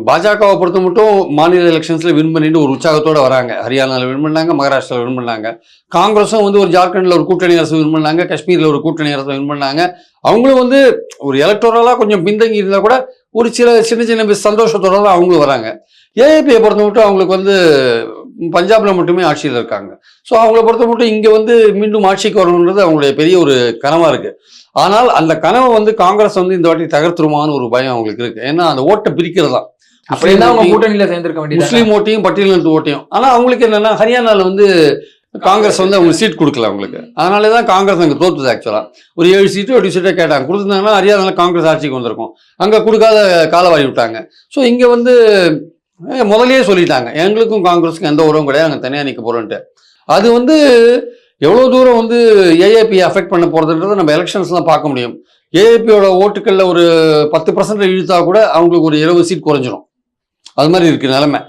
பாஜகவை பொறுத்த மட்டும் மாநில எலெக்ஷன்ஸில் வின் பண்ணிட்டு ஒரு உற்சாகத்தோடு வராங்க. ஹரியானாவில் வின் பண்ணாங்க, மகாராஷ்டிராவில் வின் பண்ணாங்க. காங்கிரஸும் ஒரு ஜார்க்கண்டில் ஒரு கூட்டணி அரசு வின் பண்ணாங்க, காஷ்மீரில் ஒரு கூட்டணி அரசு வின் பண்ணாங்க. அவங்களும் ஒரு எலக்டோரலாக கொஞ்சம் பின்தங்கி இருந்தால் கூட ஒரு சின்ன சின்ன சந்தோஷத்தோட தான் அவங்களும் வராங்க. ஏஏபியை பொறுத்த மட்டும் அவங்களுக்கு பஞ்சாபில் மட்டுமே ஆட்சியில் இருக்காங்க. ஸோ அவங்கள பொறுத்த மட்டும் இங்கே மீண்டும் ஆட்சிக்கு வரணுன்றது அவங்களுடைய பெரிய ஒரு கனவாக இருக்குது. ஆனால் அந்த கனவை காங்கிரஸ் இந்த வாட்டி தகர்த்துருமான்னு ஒரு பயம் அவங்களுக்கு இருக்கு. ஏன்னா அந்த ஓட்டை பிரிக்கிறதா கூட்டணியில சேர்ந்திருக்க வேண்டிய முஸ்லீம் ஓட்டையும் பட்டியலினத்து ஓட்டையும். ஆனா அவங்களுக்கு என்னன்னா ஹரியானால காங்கிரஸ் அவங்களுக்கு சீட் கொடுக்கல அவங்களுக்கு. அதனாலதான் காங்கிரஸ் அங்கே தோத்துது. ஆக்சுவலா ஒரு 7 சீட்டோ 8 சீட்டோ கேட்டாங்க, கொடுத்துருந்தாங்கன்னா ஹரியானால காங்கிரஸ் ஆட்சிக்கு வந்திருக்கும். அங்க கொடுக்காத காலவாரி விட்டாங்க. ஸோ இங்க முதலே சொல்லிட்டாங்க, எங்களுக்கும் காங்கிரஸுக்கும் எந்த உறவும் கிடையாது, அங்கே தனியாக நிற்க போறோன்ட்டு. அது எவ்வளோ தூரம் ஏஏபி அஃபெக்ட் பண்ண போகிறதுன்றதை நம்ம எலெக்ஷன்ஸ்லாம் பார்க்க முடியும். ஏஏபியோட ஓட்டுக்களில் ஒரு 10% இழுத்தா கூட அவங்களுக்கு ஒரு 20 சீட் குறைஞ்சிரும். அது மாதிரி இருக்குது நிலைமை.